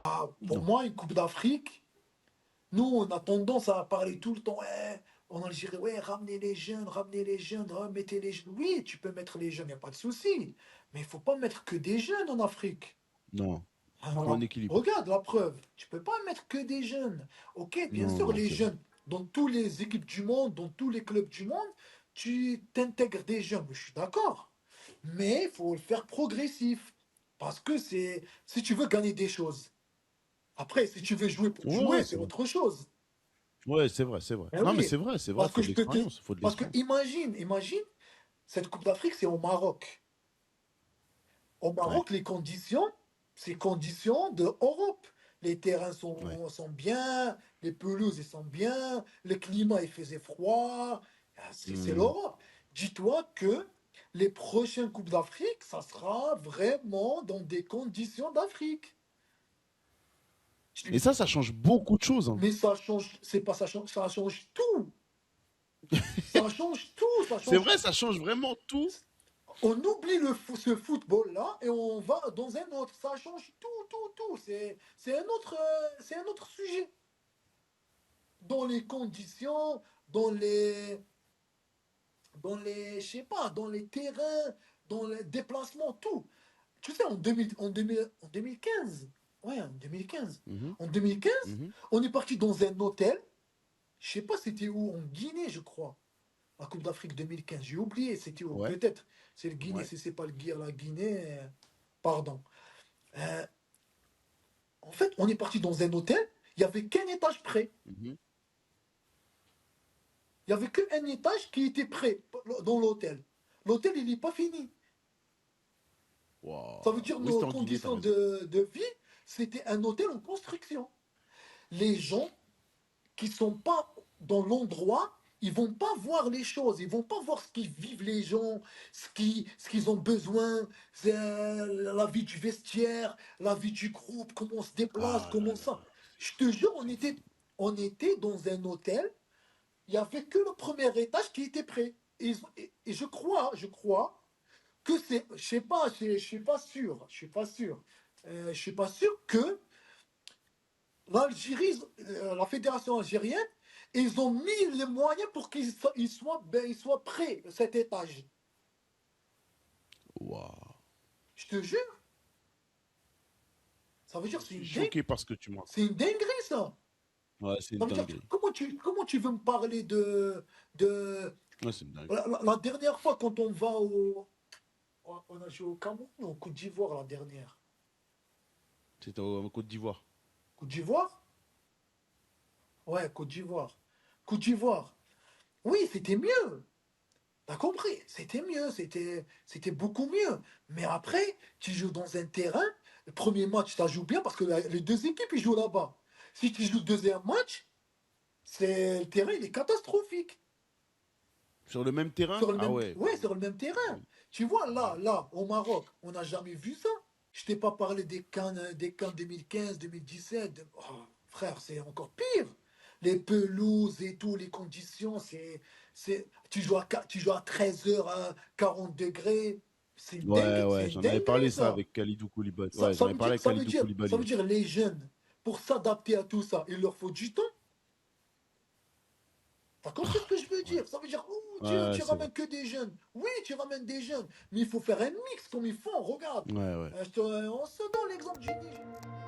Pour Non. moi, une Coupe d'Afrique, nous, on a tendance à parler tout le temps, ouais, en Algérie, ouais, ramenez les jeunes, mettez les jeunes. Oui, tu peux mettre les jeunes, il n'y a pas de souci. Mais il faut pas mettre que des jeunes en Afrique. Non. Faut un Alors, équilibre. regarde la preuve. Tu peux pas mettre que des jeunes. Ok, bien Non, sûr, non, les c'est vrai. jeunes, dans toutes les équipes du monde, dans tous les clubs du monde, tu t'intègres des jeunes. Je suis d'accord. Mais il faut le faire progressif. Parce que c'est si tu veux gagner des choses. Après, si tu veux jouer pour Ouais, jouer, ouais, c'est c'est vrai. autre chose. Ouais, c'est vrai, c'est vrai. Ben Non, mais oui, c'est vrai, parce faut que de je peux te... l'expérience, faut de Parce que l'expérience. imagine, cette Coupe d'Afrique, c'est au Maroc. Au Ouais, Maroc, les conditions, c'est conditions de Europe. Les terrains ouais. sont bien, les pelouses ils sont bien, le climat il faisait froid. C'est Hmm. l'Europe. Dis-toi que les prochaines Coupes d'Afrique, ça sera vraiment dans des conditions d'Afrique. Et ça change beaucoup de choses, hein. Mais ça change, c'est pas ça change tout. Ça change tout, ça C'est change. vrai, ça change vraiment tout. On oublie ce football-là et on va dans un autre. Ça change tout. C'est un autre sujet. Dans les conditions, je sais pas, dans les terrains, dans les déplacements, tout. Tu sais, en 2015, ouais, en 2015, Mhm, en 2015, mhm. on est parti dans un hôtel. Je sais pas c'était où, en Guinée, je crois. La Coupe d'Afrique 2015, j'ai oublié, c'était où, Ouais, peut-être. C'est le Guinée, ouais. si c'est pas la Guinée, pardon. Euh, En fait, on est parti dans un hôtel, il n'y avait qu'un étage prêt. Mhm. Il n'y avait qu'un étage qui était prêt dans l'hôtel. L'hôtel, il n'est pas fini. Ça veut Waouh. dire Oui, nos c'était en Guinée, t'as conditions raison. de vie, c'était un hôtel en construction. Les gens qui sont pas dans l'endroit, ils vont pas voir les choses, ils vont pas voir ce qu'ils vivent les gens, ce qu'ils ont besoin, c'est, la vie du vestiaire, la vie du groupe, comment on se déplace, Ah là comment là ça. là, Je te jure, c'est fou. on était dans un hôtel. Il n'y avait que le premier étage qui était prêt. Et je crois que c'est, je suis pas sûr, je suis pas sûr que l'Algérie, la fédération algérienne, ils ont mis les moyens pour ils soient prêts, cet étage. Waouh. Je te jure, ça veut dire Je suis choqué par ce que tu me c'est racontes. une dinguerie, ça. Ouais, c'est Ça une veut dire, dinguerie. comment tu veux me parler de Ouais, c'est une dinguerie. la dernière fois quand on va on a joué au Cameroun ou au Côte d'Ivoire la dernière? C'était en Côte d'Ivoire. Côte d'Ivoire? Ouais, Côte d'Ivoire. Côte d'Ivoire. Oui, c'était mieux. T'as compris? C'était mieux, c'était beaucoup mieux. Mais après, tu joues dans un terrain, le premier match, ça joue bien parce que les deux équipes, ils jouent là-bas. Si tu joues le deuxième match, le terrain, il est catastrophique. Sur le même terrain? Ah ouais, bah Ouais, oui. sur le même Bah terrain. oui. Tu vois, Bah oui. au Maroc, on n'a jamais vu ça. Je t'ai pas parlé des CAN 2015, 2017. Oh, frère, c'est encore pire. Les pelouses et tout, les conditions, tu joues à 13 heures à 40 degrés. Ouais, C'est ouais, une j'en avais dinguerie, parlé ça ça. avec Khalidou Koulibaly. Ouais, j'en avais parlé avec Khalidou Ça Koulibaly veut aussi. dire les jeunes, pour s'adapter à tout ça, il leur faut du temps. T'as compris ce que je veux Ouais, dire? Ça veut dire, ouh, ouais, tu c'est vrai. ramènes que des jeunes. Oui, tu ramènes des jeunes, mais il faut faire un mix comme ils font. Regarde, Ouais, ouais. on se donne l'exemple du Niger.